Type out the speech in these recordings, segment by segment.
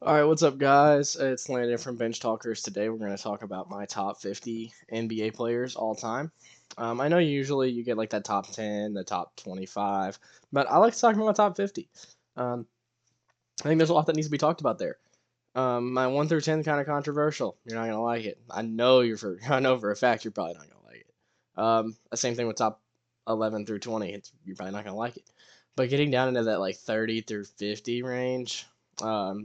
All right, what's up, guys? It's Landon from Bench Talkers. Today, we're going to talk about my top 50 NBA players all time. I know usually you get like that top 10, the top 25, but I like to talk about my top 50. Um, I think there's a lot that needs to be talked about there. My 1 through 10 kind of controversial. You're not going to like it. I know for a fact you're probably not going to like it. The same thing with top 11 through 20. You're probably not going to like it. But getting down into that like 30 through 50 range,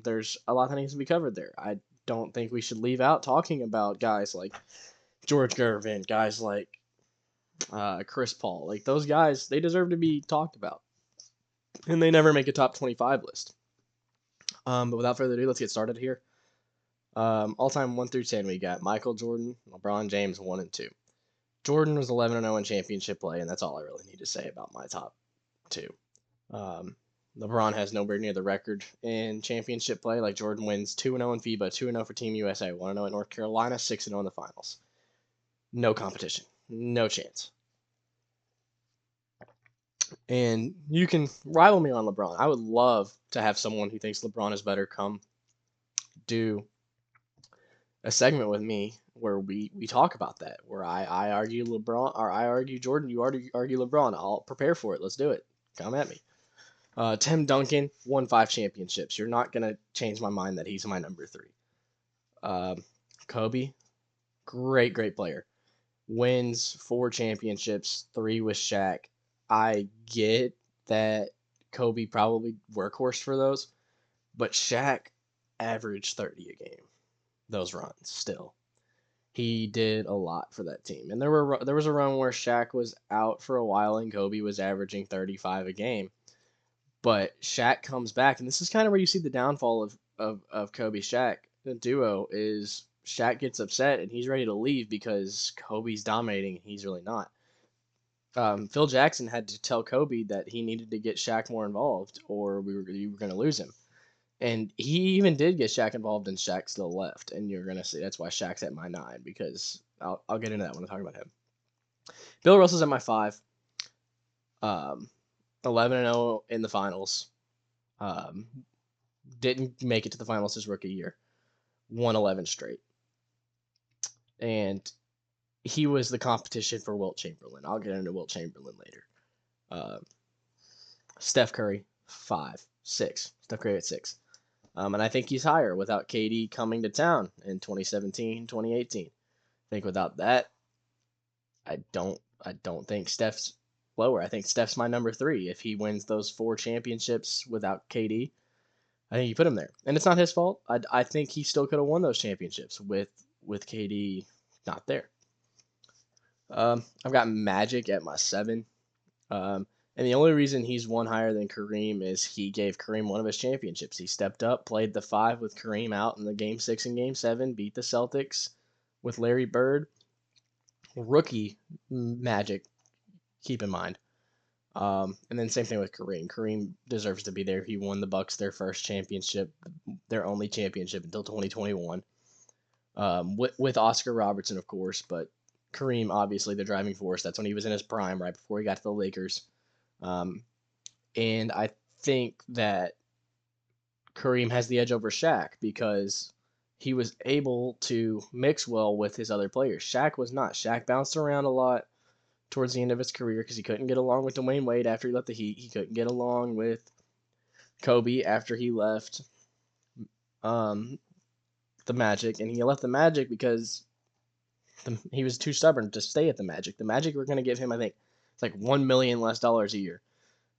there's a lot that needs to be covered there. I don't think we should leave out talking about guys like George Gervin, guys like Chris Paul. Like those guys, they deserve to be talked about, and they never make a top 25 list. But without further ado, let's get started here. All time 1 through 10, we got Michael Jordan, LeBron James 1 and 2. Jordan was 11-0 in championship play, and that's all I really need to say about my top two. Um, LeBron has nowhere near the record in championship play. Like Jordan wins 2-0 in FIBA, 2-0 for Team USA, 1-0 in North Carolina, 6-0 in the finals. No competition, no chance. And you can rival me on LeBron. I would love to have someone who thinks LeBron is better come do a segment with me where we talk about that, where I argue LeBron, or I argue Jordan, you argue LeBron. I'll prepare for it. Let's do it. Come at me. Tim Duncan won 5 championships. You're not gonna change my mind that he's my number three. Um, Kobe, great player. Wins 4 championships, three with Shaq. I get that Kobe probably workhorse for those, but Shaq averaged 30 a game. Those runs still. He did a lot for that team, and there was a run where Shaq was out for a while and Kobe was averaging 35 a game. But Shaq comes back, and this is kind of where you see the downfall of Kobe Shaq. The duo is Shaq gets upset and he's ready to leave because Kobe's dominating and he's really not. Phil Jackson had to tell Kobe that he needed to get Shaq more involved, or you were going to lose him. And he even did get Shaq involved, and Shaq still left. And you're going to see that's why Shaq's at my 9, because I'll get into that when I talk about him. Bill Russell's at my 5. 11-0 in the finals. Um, didn't make it to the finals his rookie year. Won 11 straight. And he was the competition for Wilt Chamberlain. I'll get into Wilt Chamberlain later. Uh, Steph Curry, 5, 6. Steph Curry at 6. And I think he's higher without KD coming to town in 2017, 2018. I think without that, I don't think Steph's lower. I think Steph's my number 3. If he wins those 4 championships without KD, I think you put him there, and it's not his fault. I think he still could have won those championships with KD not there. I've got Magic at my 7, and the only reason he's one higher than Kareem is he gave Kareem one of his championships. He stepped up, played the 5 with Kareem out in the Game 6 and Game 7, beat the Celtics with Larry Bird. Rookie Magic, keep in mind. And then same thing with Kareem. Kareem deserves to be there. He won the Bucks their first championship, their only championship until 2021, with Oscar Robertson, of course. But Kareem, obviously, the driving force. That's when he was in his prime, right before he got to the Lakers. And I think that Kareem has the edge over Shaq because he was able to mix well with his other players. Shaq was not. Shaq bounced around a lot towards the end of his career because he couldn't get along with Dwayne Wade after he left the Heat. He couldn't get along with Kobe after he left um, the Magic, and he left the Magic because he was too stubborn to stay at the Magic. The Magic were going to give him, I think, it's like $1 million less a year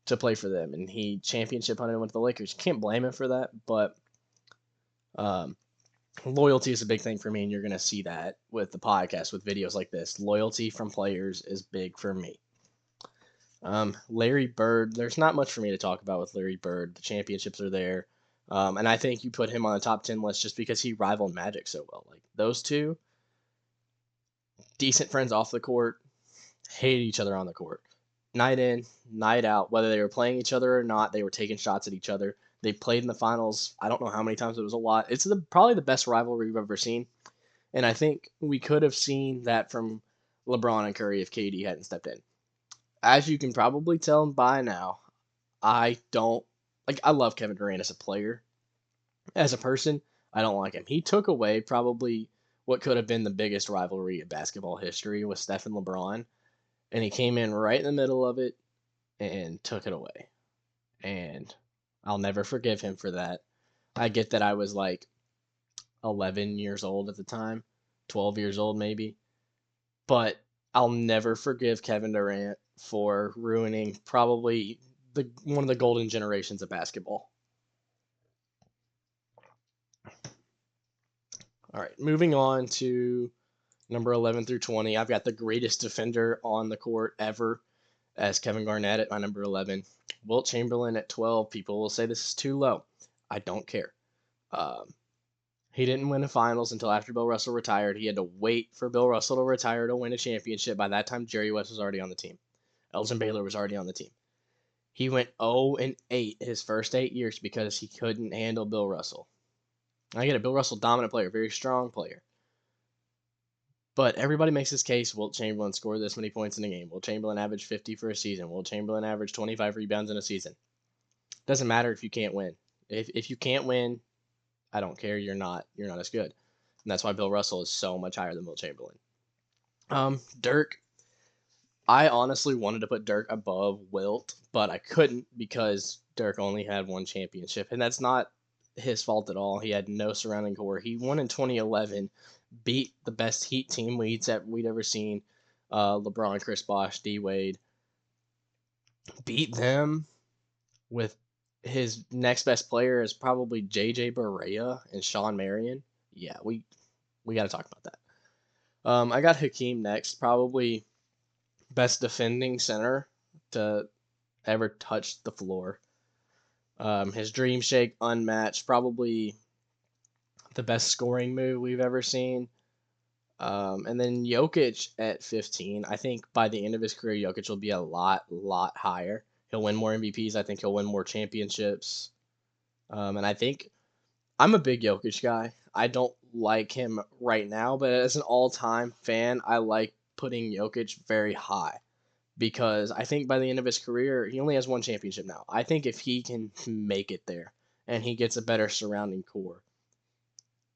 to play for them, and he championship hunted and went to the Lakers. You can't blame him for that, but um, loyalty is a big thing for me, and you're going to see that with the podcast, with videos like this. Loyalty from players is big for me. Larry Bird, there's not much for me to talk about with Larry Bird. The championships are there. And I think you put him on the top 10 list just because he rivaled Magic so well. Like those two, decent friends off the court, hate each other on the court. Night in, night out, whether they were playing each other or not, they were taking shots at each other. They played in the finals. I don't know how many times, it was a lot. It's probably the best rivalry we've ever seen. And I think we could have seen that from LeBron and Curry if KD hadn't stepped in. As you can probably tell by now, I don't like. I love Kevin Durant as a player. As a person, I don't like him. He took away probably what could have been the biggest rivalry in basketball history with Steph and LeBron, and he came in right in the middle of it and took it away. And I'll never forgive him for that. I get that I was like 11 years old at the time, 12 years old maybe, but I'll never forgive Kevin Durant for ruining probably the one of the golden generations of basketball. All right, moving on to number 11 through 20. I've got the greatest defender on the court ever as Kevin Garnett at my number 11. Wilt Chamberlain at 12. People will say this is too low. I don't care. Um, he didn't win the finals until after Bill Russell retired. He had to wait for Bill Russell to retire to win a championship. By that time, Jerry West was already on the team. Elgin Baylor was already on the team. He went 0 and 8 his first 8 years because he couldn't handle Bill Russell. I get it. Bill Russell, dominant player, very strong player. But everybody makes this case. Wilt Chamberlain scored this many points in a game. Wilt Chamberlain averaged 50 for a season. Wilt Chamberlain averaged 25 rebounds in a season. Doesn't matter if you can't win. If you can't win, I don't care. You're not as good. And that's why Bill Russell is so much higher than Wilt Chamberlain. Dirk. I honestly wanted to put Dirk above Wilt, but I couldn't because Dirk only had one championship, and that's not his fault at all. He had no surrounding core. He won in 2011, beat the best Heat team we'd ever seen. LeBron, Chris Bosh, D Wade, beat them with his next best player is probably JJ Barea and Sean Marion. Yeah, we got to talk about that. I got Hakeem next, probably best defending center to ever touch the floor. His dream shake unmatched, probably the best scoring move we've ever seen. And then Jokic at 15. I think by the end of his career, Jokic will be a lot higher. He'll win more MVPs. I think he'll win more championships. And I think I'm a big Jokic guy. I don't like him right now, but as an all-time fan, I like putting Jokic very high because I think by the end of his career, he only has one championship now. I think if he can make it there and he gets a better surrounding core,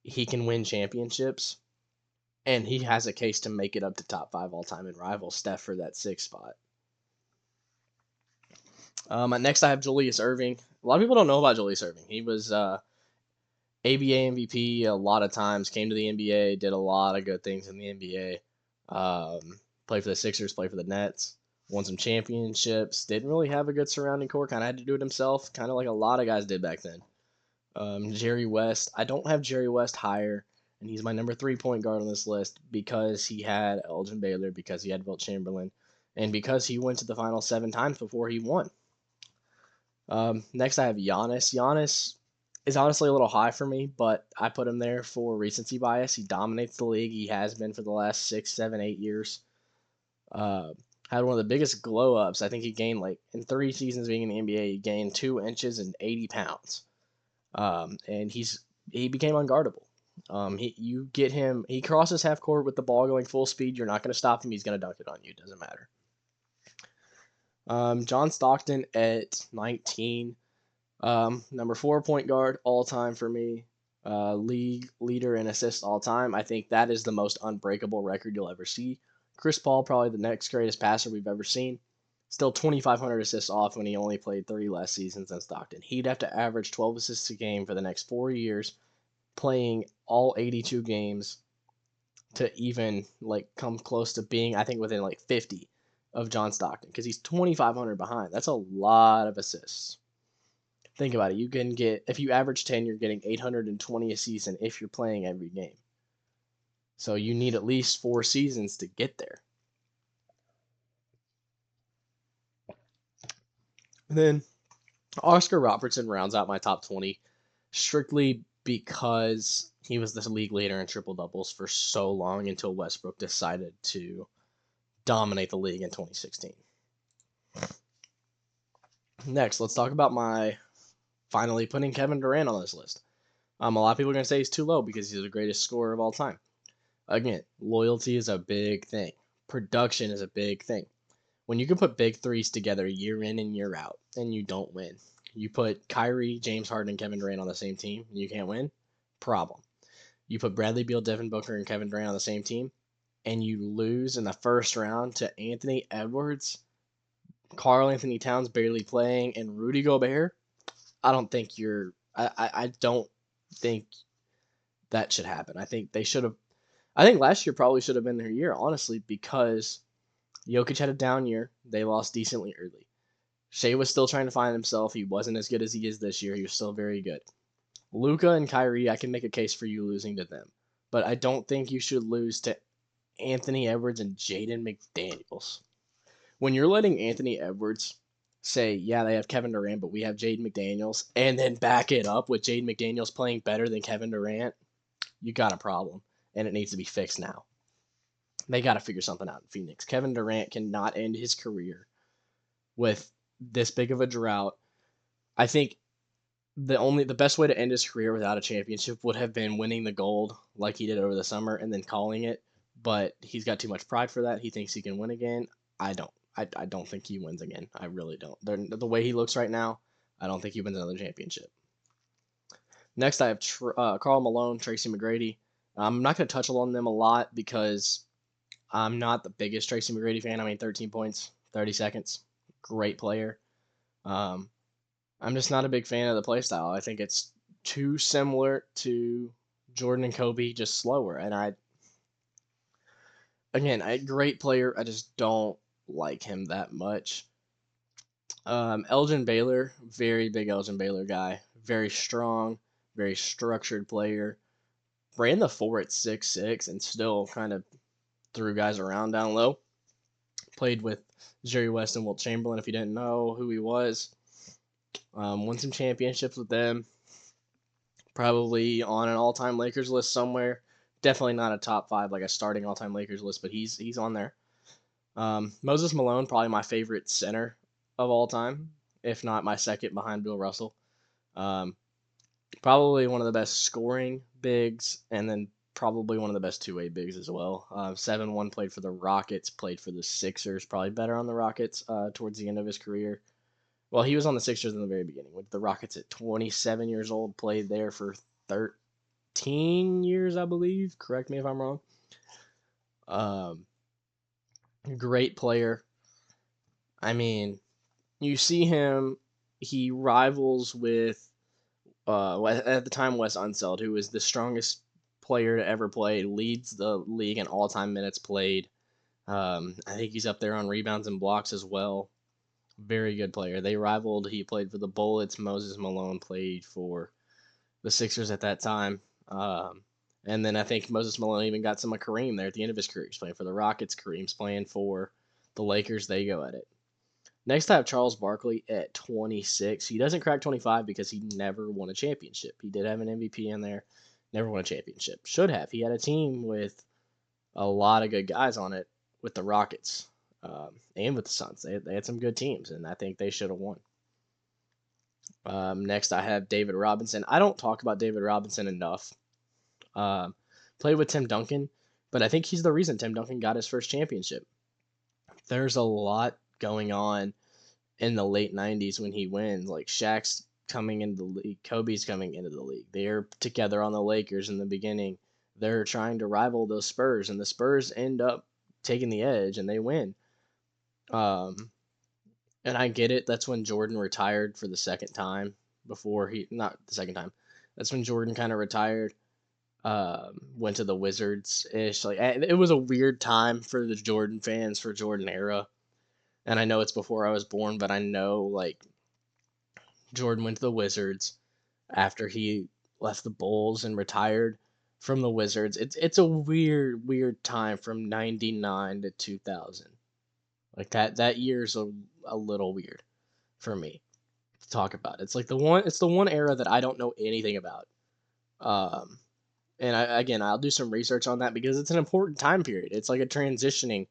he can win championships, and he has a case to make it up to top five all time and rival Steph for that sixth spot. Next, I have Julius Erving. A lot of people don't know about Julius Erving. He was ABA MVP a lot of times, came to the NBA, did a lot of good things in the NBA. Played for the Sixers, played for the Nets, won some championships. Didn't really have a good surrounding core. Kind of had to do it himself, kind of like a lot of guys did back then. Jerry West. I don't have Jerry West higher, and he's my number 3 point guard on this list because he had Elgin Baylor, because he had Wilt Chamberlain, and because he went to the final 7 times before he won. Next, I have Giannis. Giannis is honestly a little high for me, but I put him there for recency bias. He dominates the league. He has been for the last 6, 7, 8 years. Had one of the biggest glow ups. I think he gained, like, in 3 seasons being in the NBA, he gained 2 inches and 80 pounds. And he became unguardable. You get him, he crosses half court with the ball going full speed. You're not going to stop him. He's going to dunk it on you. It doesn't matter. John Stockton at 19. Number 4 point guard all time for me. League leader in assists all time. I think that is the most unbreakable record you'll ever see. Chris Paul, probably the next greatest passer we've ever seen. Still 2,500 assists off when he only played 3 less seasons than Stockton. He'd have to average 12 assists a game for the next 4 years, playing all 82 games to even like come close to being, I think, within like 50 of John Stockton because he's 2,500 behind. That's a lot of assists. Think about it. You can get, if you average 10, you're getting 820 a season if you're playing every game. So you need at least 4 seasons to get there. And then Oscar Robertson rounds out my top 20 strictly because he was the league leader in triple doubles for so long until Westbrook decided to dominate the league in 2016. Next, let's talk about my finally putting Kevin Durant on this list. A lot of people are going to say he's too low because he's the greatest scorer of all time. Again, loyalty is a big thing. Production is a big thing. When you can put big threes together year in and year out and you don't win, You put Kyrie, James Harden, and Kevin Durant on the same team, and you can't win. Problem. You put Bradley Beal, Devin Booker, and Kevin Durant on the same team, and you lose in the first round to Anthony Edwards, Karl Anthony Towns barely playing, and Rudy Gobert. I don't think you're. I don't think that should happen. I think they should have. I think last year probably should have been their year, honestly, because Jokic had a down year. They lost decently early. Shea was still trying to find himself. He wasn't as good as he is this year. He was still very good. Luka and Kyrie, I can make a case for you losing to them, but I don't think you should lose to Anthony Edwards and Jaden McDaniels. When you're letting Anthony Edwards say, yeah, they have Kevin Durant, but we have Jaden McDaniels, and then back it up with Jaden McDaniels playing better than Kevin Durant, you got a problem, and it needs to be fixed now. They got to figure something out in Phoenix. Kevin Durant cannot end his career with this big of a drought. I think the best way to end his career without a championship would have been winning the gold like he did over the summer and then calling it. But he's got too much pride for that. He thinks he can win again. I don't. I don't think he wins again. I really don't. The way he looks right now, I don't think he wins another championship. Next, I have Karl Malone, Tracy McGrady. I'm not going to touch on them a lot because I'm not the biggest Tracy McGrady fan. I mean, 13 points, 30 seconds. Great player. I'm just not a big fan of the play style. I think it's too similar to Jordan and Kobe, just slower. And a great player. I just don't like him that much. Elgin Baylor, very big Elgin Baylor guy. Very strong, very structured player. Ran the 4 at 6'6" and still kind of threw guys around down low. Played with Jerry West and Wilt Chamberlain, if you didn't know who he was. Won some championships with them. Probably on an all-time Lakers list somewhere. Definitely not a top 5, like a starting all-time Lakers list, but he's on there. Moses Malone, probably my favorite center of all time, if not my second behind Bill Russell. Probably one of the best scoring bigs, and then probably one of the best two-way bigs as well. 7-1 played for the Rockets, played for the Sixers, probably better on the Rockets towards the end of his career. Well, he was on the Sixers in the very beginning. With the Rockets at 27 years old, played there for 13 years, I believe. Correct me if I'm wrong. Great player. I mean, you see him, he rivals with, at the time, Wes Unseld, who was the strongest player to ever play, leads the league in all-time minutes played. I think he's up there on rebounds and blocks as well. Very good player. They rivaled. He played for the Bullets. Moses Malone played for the Sixers at that time. And then I think Moses Malone even got some of Kareem there at the end of his career. He's playing for the Rockets. Kareem's playing for the Lakers. They go at it. Next, I have Charles Barkley at 26. He doesn't crack 25 because he never won a championship. He did have an MVP in there. Never won a championship. Should have. He had a team with a lot of good guys on it with the Rockets. And with the Suns. They had some good teams, and I think they should have won. Next, I have David Robinson. I don't talk about David Robinson enough. Played with Tim Duncan, but I think he's the reason Tim Duncan got his first championship. There's a lot going on in the late 90s when he wins. Like, Shaq's coming into the league. Kobe's coming into the league. They're together on the Lakers in the beginning. They're trying to rival those Spurs, and the Spurs end up taking the edge, and they win. And I get it. That's when Jordan retired for the second time. Not the second time. That's when Jordan kind of retired. Went to the Wizards ish. Like, it was a weird time for the Jordan fans, for Jordan era. And I know it's before I was born, but I know, like, Jordan went to the Wizards after he left the Bulls and retired from the Wizards. It's a weird time from 99 to 2000. Like, that year's a little weird for me to talk about. It's the one era that I don't know anything about. And I'll do some research on that because it's an important time period. It's like a transitioning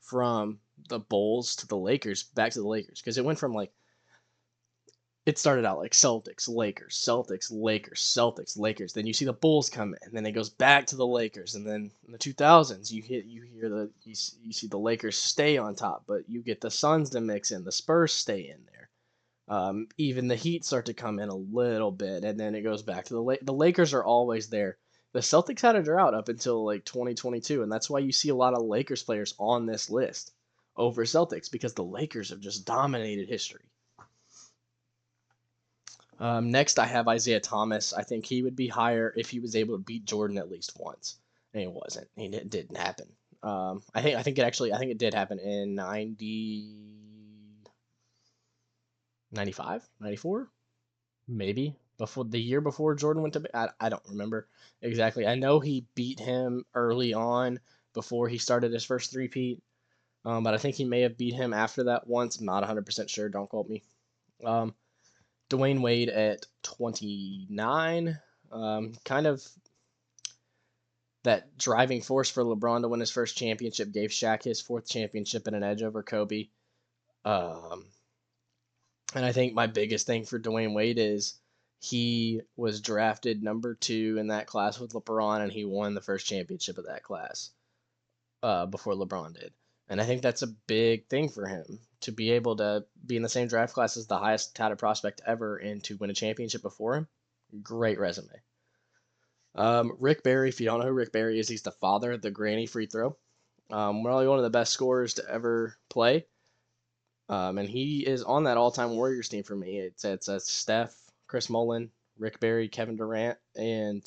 from the Bulls to the Lakers, back to the Lakers, because it went from, like, it started out like Celtics, Lakers, Celtics, Lakers, Celtics, Lakers. Then you see the Bulls come in, and then it goes back to the Lakers, and then in the 2000s you see the Lakers stay on top, but you get the Suns to mix in, the Spurs stay in there. Even the Heat start to come in a little bit, and then it goes back to the Lakers are always there. The Celtics had a drought up until like 2022, and that's why you see a lot of Lakers players on this list over Celtics because the Lakers have just dominated history. Next, I have Isaiah Thomas. I think he would be higher if he was able to beat Jordan at least once, and he wasn't. It didn't happen. I think it did happen in 95, 94, maybe before the year before Jordan went to. I don't remember exactly. I know he beat him early on before he started his first three-peat, but I think he may have beat him after that once. I'm not 100% sure. Don't quote me. Um, Dwayne Wade at 29, kind of that driving force for LeBron to win his first championship, gave Shaq his fourth championship and an edge over Kobe. Um, and I think my biggest thing for Dwayne Wade is he was drafted number 2 in that class with LeBron, and he won the first championship of that class before LeBron did. And I think that's a big thing for him to be able to be in the same draft class as the highest touted prospect ever and to win a championship before him. Great resume. Rick Barry, if you don't know who Rick Barry is, he's the father of the granny free throw. Probably one of the best scorers to ever play. And he is on that all-time Warriors team for me. It's Steph, Chris Mullin, Rick Barry, Kevin Durant, and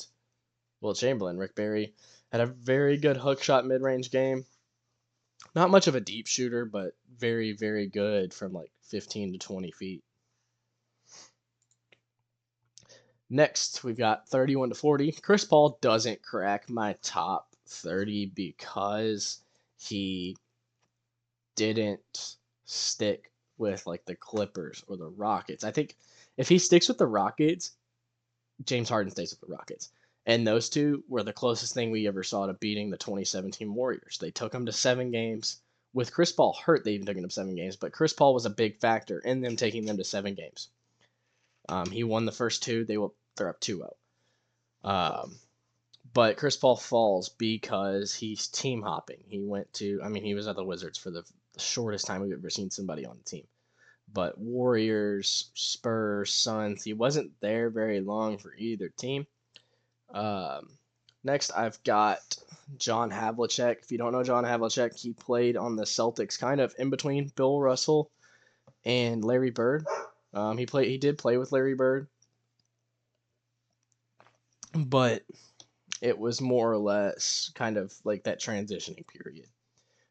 Will Chamberlain. Rick Barry had a very good hook shot mid-range game. Not much of a deep shooter, but very, very good from like 15 to 20 feet. Next, we've got 31 to 40. Chris Paul doesn't crack my top 30 because he didn't stick with like the Clippers or the Rockets. I think if he sticks with the Rockets, James Harden stays with the Rockets. And those two were the closest thing we ever saw to beating the 2017 Warriors. They took them to 7 games. With Chris Paul hurt, they even took him to 7 games, but Chris Paul was a big factor in them taking them to 7 games. He won the first 2. They're up 2-0. But Chris Paul falls because he's team hopping. He was at the Wizards for the shortest time we've ever seen somebody on the team. But Warriors, Spurs, Suns, he wasn't there very long for either team. Next, I've got John Havlicek. If you don't know John Havlicek, he played on the Celtics kind of in between Bill Russell and Larry Bird. He did play with Larry Bird, but it was more or less kind of like that transitioning period.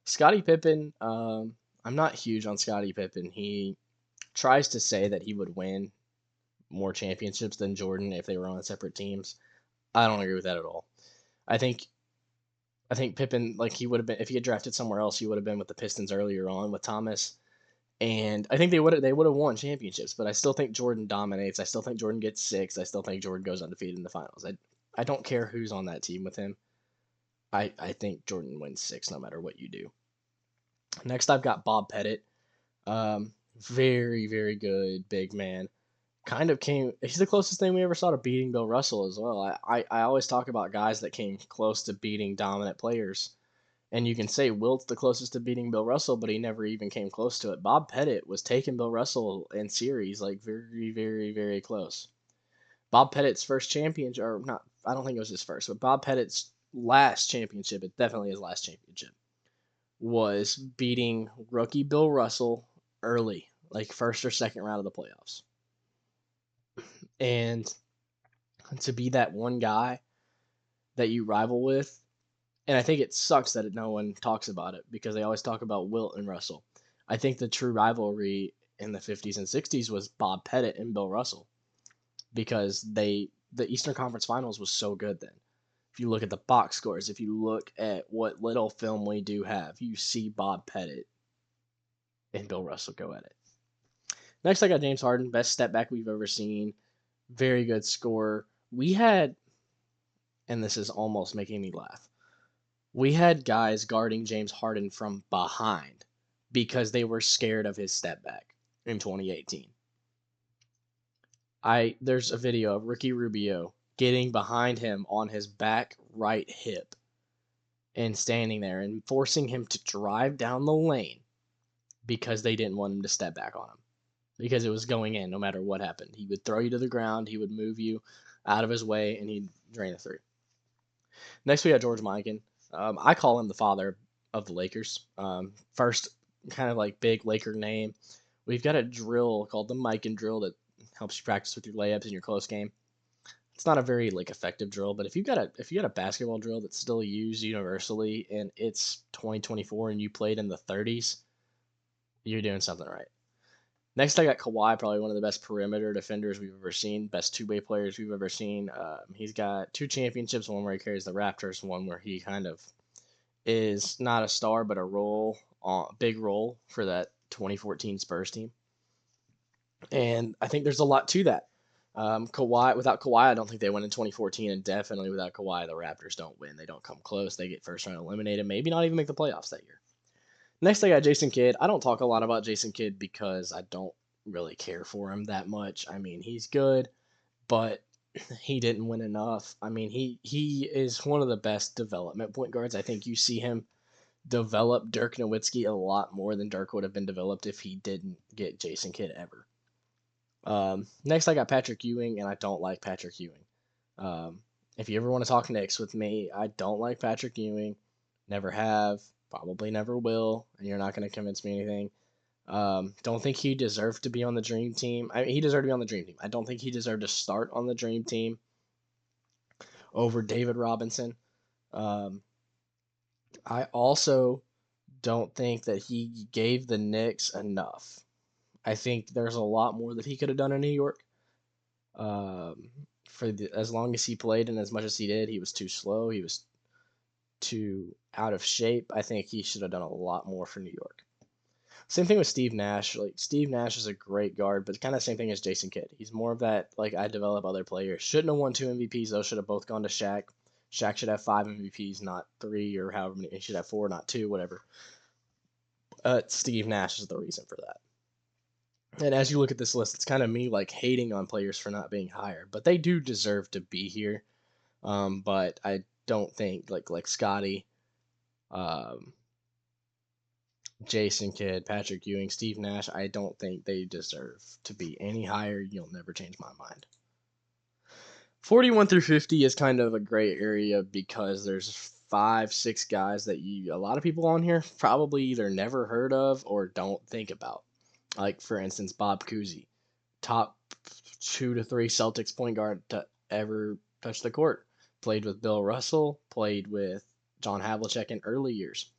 Scottie Pippen, I'm not huge on Scottie Pippen. He tries to say that he would win more championships than Jordan if they were on separate teams. I don't agree with that at all. I think Pippen, like he would have been if he had drafted somewhere else, he would have been with the Pistons earlier on with Thomas. And I think they would have won championships, but I still think Jordan dominates. I still think Jordan gets 6. I still think Jordan goes undefeated in the finals. I don't care who's on that team with him. I think Jordan wins 6 no matter what you do. Next, I've got Bob Pettit. Very, very good big man. He's the closest thing we ever saw to beating Bill Russell as well. I always talk about guys that came close to beating dominant players. And you can say Wilt's the closest to beating Bill Russell, but he never even came close to it. Bob Pettit was taking Bill Russell in series like very, very, very close. Bob Pettit's first championship, or not, I don't think it was his first, but Bob Pettit's last championship, it definitely his last championship, was beating rookie Bill Russell early, like first or second round of the playoffs. And to be that one guy that you rival with, and I think it sucks that no one talks about it because they always talk about Wilt and Russell. I think the true rivalry in the 50s and 60s was Bob Pettit and Bill Russell because the Eastern Conference Finals was so good then. If you look at the box scores, if you look at what little film we do have, you see Bob Pettit and Bill Russell go at it. Next, I got James Harden, best step back we've ever seen. Very good scorer. We had, and this is almost making me laugh, we had guys guarding James Harden from behind because they were scared of his step back in 2018. There's a video of Ricky Rubio getting behind him on his back right hip and standing there and forcing him to drive down the lane because they didn't want him to step back on him. because it was going in no matter what happened. He would throw you to the ground, he would move you out of his way, and he'd drain a three. Next, we have George Mikan. I call him the father of the Lakers. First, kind of like big Laker name. We've got a drill called the Mikan drill that helps you practice with your layups in your close game. It's not a very like effective drill, but if you got a basketball drill that's still used universally and it's 2024 and you played in the 30s, you're doing something right. Next, I got Kawhi, probably one of the best perimeter defenders we've ever seen, best two-way players we've ever seen. He's got two championships, one where he carries the Raptors, one where he kind of is not a star but a big role for that 2014 Spurs team. And I think there's a lot to that. Without Kawhi, I don't think they win in 2014, and definitely without Kawhi, the Raptors don't win. They don't come close. They get first round eliminated, maybe not even make the playoffs that year. Next, I got Jason Kidd. I don't talk a lot about Jason Kidd because I don't really care for him that much. I mean, he's good, but he didn't win enough. I mean, he is one of the best development point guards. I think you see him develop Dirk Nowitzki a lot more than Dirk would have been developed if he didn't get Jason Kidd ever. Next, I got Patrick Ewing, and I don't like Patrick Ewing. If you ever want to talk Knicks with me, I don't like Patrick Ewing. Never have, probably never will, and you're not going to convince me anything. Don't think he deserved to be on the Dream Team. I mean, he deserved to be on the Dream Team. I don't think he deserved to start on the Dream Team over David Robinson. I also don't think that he gave the Knicks enough. I think there's a lot more that he could have done in New York. As long as he played and as much as he did, he was too slow. He was too out of shape. I think he should have done a lot more for New York. Same thing with Steve Nash. Like Steve Nash is a great guard, but kind of same thing as Jason Kidd. He's more of that like I develop other players. Shouldn't have won 2 MVPs. Those should have both gone to Shaq. Shaq should have 5 MVPs, not 3 or however many. He should have 4, not 2, whatever. Steve Nash is the reason for that. And as you look at this list, it's kind of me like hating on players for not being higher, but they do deserve to be here. But I don't think like Scotty, um, Jason Kidd, Patrick Ewing, Steve Nash, I don't think they deserve to be any higher. You'll never change my mind. 41 through 50 is kind of a gray area because there's 5, 6 guys that a lot of people on here probably either never heard of or don't think about. Like, for instance, Bob Cousy, top 2 to 3 Celtics point guard to ever touch the court. Played with Bill Russell, played with John Havlicek in early years.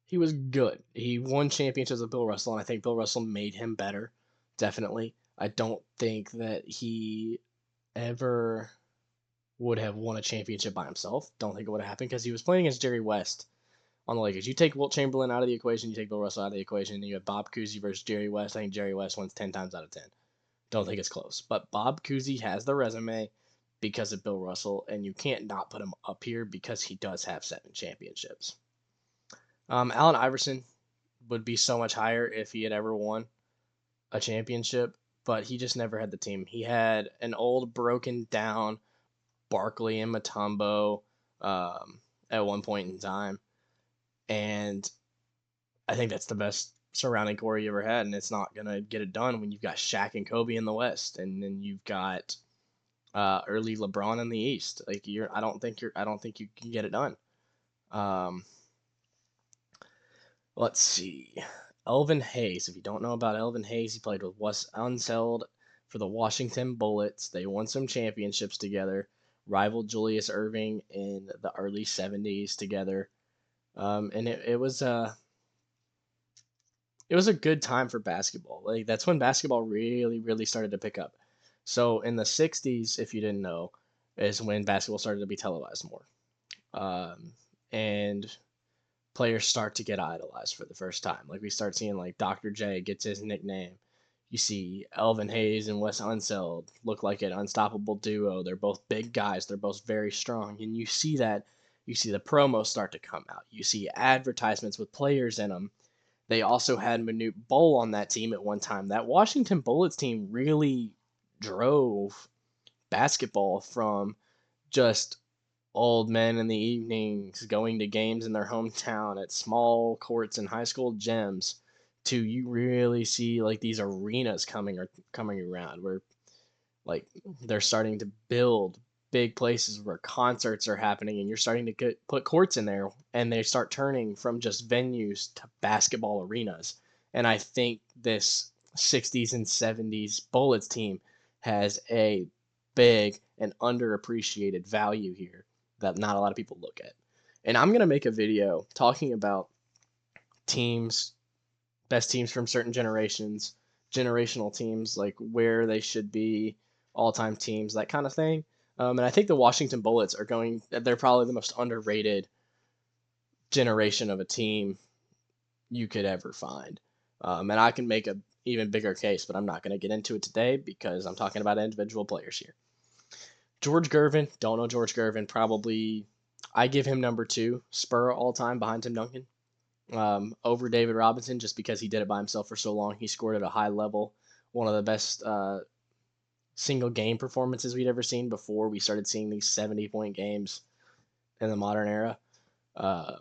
He was good. He won championships with Bill Russell, and I think Bill Russell made him better, definitely. I don't think that he ever would have won a championship by himself. Don't think it would have happened because he was playing against Jerry West on the Lakers. You take Wilt Chamberlain out of the equation, you take Bill Russell out of the equation, and you have Bob Cousy versus Jerry West. I think Jerry West wins 10 times out of 10. Don't think it's close. But Bob Cousy has the resume because of Bill Russell, and you can't not put him up here because he does have 7 championships. Allen Iverson would be so much higher if he had ever won a championship, but he just never had the team. He had an old, broken down Barkley and Mutombo at one point in time, and I think that's the best surrounding core you ever had, and it's not gonna get it done when you've got Shaq and Kobe in the West, and then you've got early LeBron in the East. Like I don't think you can get it done. Let's see. Elvin Hayes. If you don't know about Elvin Hayes, he played with Wes Unseld for the Washington Bullets. They won some championships together. Rivaled Julius Erving in the early 70s together. And it was a good time for basketball. Like that's when basketball really, really started to pick up. So in the 60s, if you didn't know, is when basketball started to be televised more. And players start to get idolized for the first time. Like we start seeing like Dr. J gets his nickname. You see Elvin Hayes and Wes Unseld look like an unstoppable duo. They're both big guys. They're both very strong. And you see that. You see the promos start to come out. You see advertisements with players in them. They also had Manute Bol on that team at one time. That Washington Bullets team really drove basketball from just old men in the evenings going to games in their hometown at small courts and high school gyms to you really see like these arenas coming around where like they're starting to build big places where concerts are happening and you're starting to put courts in there and they start turning from just venues to basketball arenas. And I think this 60s and 70s Bullets team has a big and underappreciated value here that not a lot of people look at. And I'm going to make a video talking about teams, best teams from certain generations, generational teams, like where they should be, all time teams, that kind of thing. And I think the Washington Bullets they're probably the most underrated generation of a team you could ever find. And I can make a even bigger case, but I'm not going to get into it today because I'm talking about individual players here. George Gervin, don't know George Gervin. Probably, I give him number 2 Spur all time behind Tim Duncan, over David Robinson just because he did it by himself for so long. He scored at a high level, one of the best single game performances we'd ever seen before we started seeing these 70-point games in the modern era. Uh,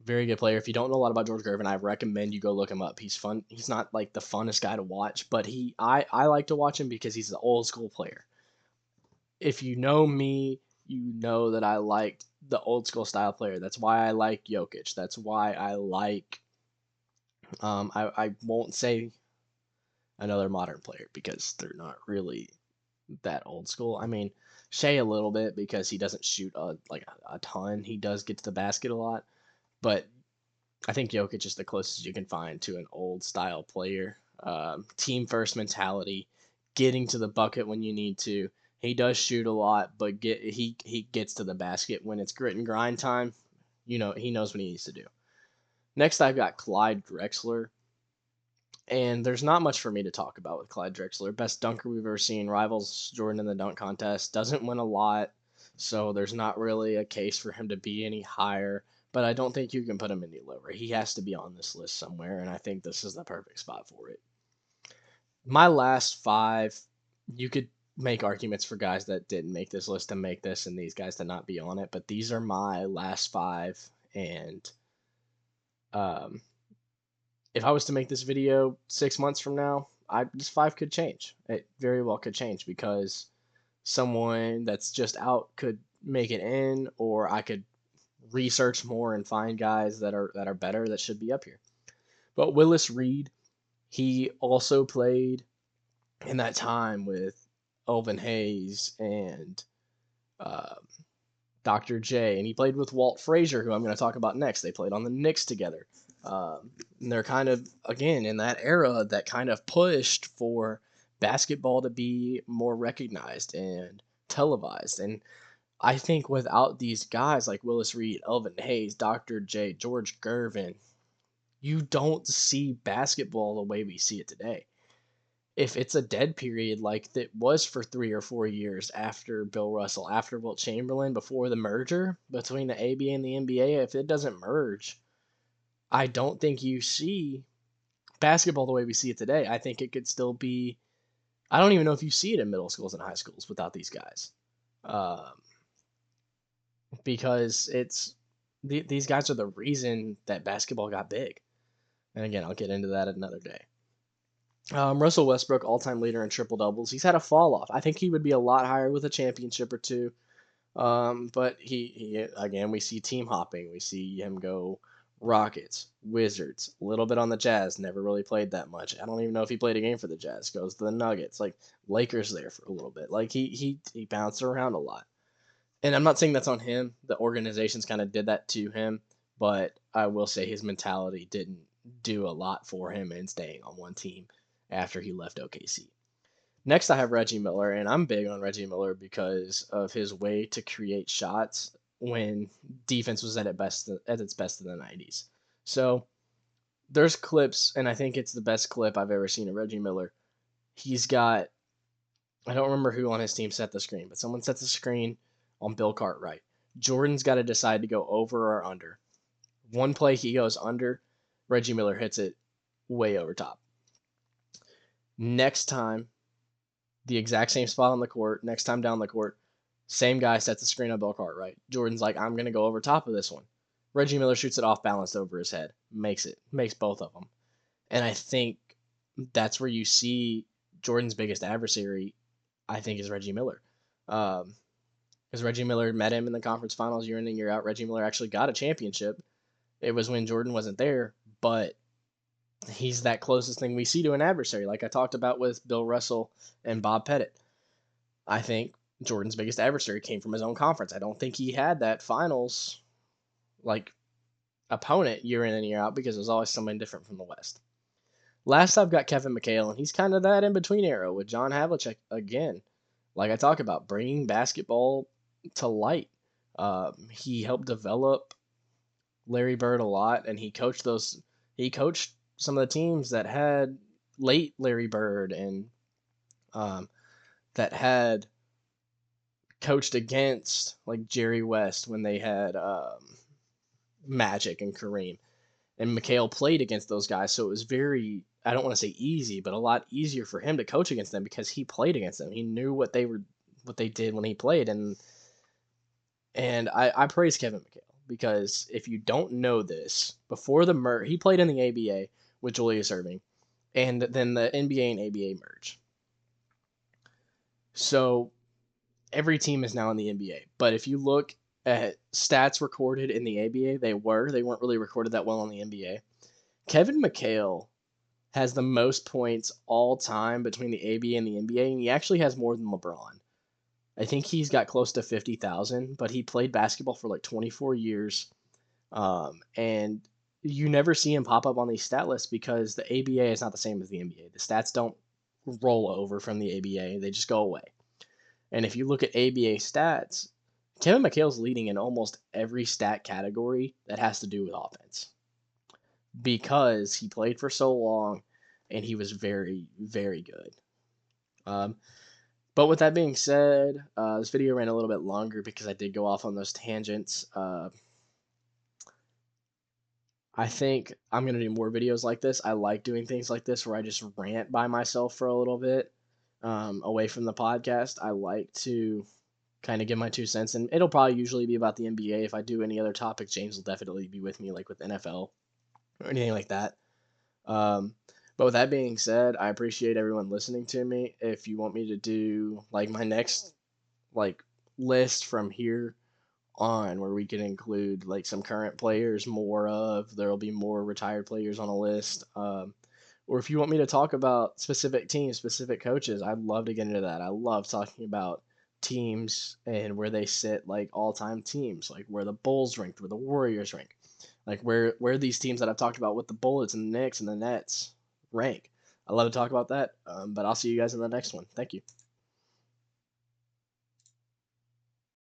Very good player. If you don't know a lot about George Gervin, I recommend you go look him up. He's fun. He's not like the funnest guy to watch, but I like to watch him because he's an old school player. If you know me, you know that I like the old school style player. That's why I like Jokic. That's why I like. I won't say another modern player because they're not really that old school. I mean, Shea a little bit because he doesn't shoot a ton. He does get to the basket a lot, but I think Jokic is the closest you can find to an old style player. Team first mentality, getting to the bucket when you need to. He does shoot a lot, but he gets to the basket when it's grit and grind time. You know, he knows what he needs to do. Next, I've got Clyde Drexler. And there's not much for me to talk about with Clyde Drexler. Best dunker we've ever seen. Rivals Jordan in the dunk contest. Doesn't win a lot, so there's not really a case for him to be any higher. But I don't think you can put him any lower. He has to be on this list somewhere, and I think this is the perfect spot for it. My last 5, you could make arguments for guys that didn't make this list to make this and these guys to not be on it, but these are my last 5. And um, if I was to make this video 6 months from now, this 5 could change. It very well could change because someone that's just out could make it in, or I could research more and find guys that are better that should be up here. But Willis Reed, he also played in that time with Elvin Hayes and uh, Dr. J, and he played with Walt Frazier, who I'm going to talk about next. They played on the Knicks together. And they're kind of, again, in that era that kind of pushed for basketball to be more recognized and televised. And I think without these guys like Willis Reed, Elvin Hayes, Dr. J, George Gervin, you don't see basketball the way we see it today. If it's a dead period like that was for 3 or 4 years after Bill Russell, after Wilt Chamberlain, before the merger between the ABA and the NBA, if it doesn't merge, I don't think you see basketball the way we see it today. I think it could still be. I don't even know if you see it in middle schools and high schools without these guys, um, because these guys are the reason that basketball got big. And again, I'll get into that another day. Russell Westbrook, all-time leader in triple doubles. He's had a fall off. I think he would be a lot higher with a championship or two. But he again, we see team hopping. We see him go Rockets, Wizards, a little bit on the Jazz. Never really played that much. I don't even know if he played a game for the Jazz. Goes to the Nuggets, like Lakers there for a little bit. Like he bounced around a lot. And I'm not saying that's on him. The organizations kind of did that to him, but I will say his mentality didn't do a lot for him in staying on one team after he left OKC. Next, I have Reggie Miller, and I'm big on Reggie Miller because of his way to create shots when defense was at its best in the 90s. So there's clips, and I think it's the best clip I've ever seen of Reggie Miller. He's got, I don't remember who on his team set the screen, but someone sets the screen on Bill Cartwright. Jordan's got to decide to go over or under. One play he goes under, Reggie Miller hits it way over top. Next time, the exact same spot on the court, next time down the court, same guy sets the screen on Bill Cartwright. Jordan's like, I'm going to go over top of this one. Reggie Miller shoots it off balanced over his head. Makes both of them. And I think that's where you see Jordan's biggest adversary, I think, is Reggie Miller. Because Reggie Miller met him in the conference finals year in and year out. Reggie Miller actually got a championship. It was when Jordan wasn't there, but he's that closest thing we see to an adversary, like I talked about with Bill Russell and Bob Pettit. I think Jordan's biggest adversary came from his own conference. I don't think he had that finals like opponent year in and year out because it was always somebody different from the West. Last, I've got Kevin McHale, and he's kind of that in between era with John Havlicek again. Like I talk about, bringing basketball to light. He helped develop Larry Bird a lot, and he coached those. He coached some of the teams that had late Larry Bird and um, that had coached against like Jerry West when they had Magic and Kareem. And McHale played against those guys, so it was very, I don't want to say easy, but a lot easier for him to coach against them because he played against them. He knew what they did when he played, and I praise Kevin McHale because if you don't know this, before the merge, he played in the ABA with Julius Erving, and then the NBA and ABA merge. So every team is now in the NBA. But if you look at stats recorded in the ABA, they weren't really recorded that well in the NBA. Kevin McHale has the most points all time between the ABA and the NBA, and he actually has more than LeBron. I think he's got close to 50,000, but he played basketball for like 24 years. And you never see him pop up on these stat lists because the ABA is not the same as the NBA. The stats don't roll over from the ABA, they just go away. And if you look at ABA stats, Kevin McHale's leading in almost every stat category that has to do with offense because he played for so long and he was very, very good. Um, but with that being said, this video ran a little bit longer because I did go off on those tangents. I think I'm going to do more videos like this. I like doing things like this where I just rant by myself for a little bit away from the podcast. I like to kind of give my 2 cents, and it'll probably usually be about the NBA. If I do any other topics, James will definitely be with me, like with NFL or anything like that. Um, but with that being said, I appreciate everyone listening to me. If you want me to do like my next like list from here on where we can include like some current players, there'll be more retired players on a list. Or if you want me to talk about specific teams, specific coaches, I'd love to get into that. I love talking about teams and where they sit, like all-time teams, like where the Bulls ranked, where the Warriors rank, like where these teams that I've talked about with the Bullets and the Knicks and the Nets rank. I love to talk about that. But I'll see you guys in the next one. Thank you.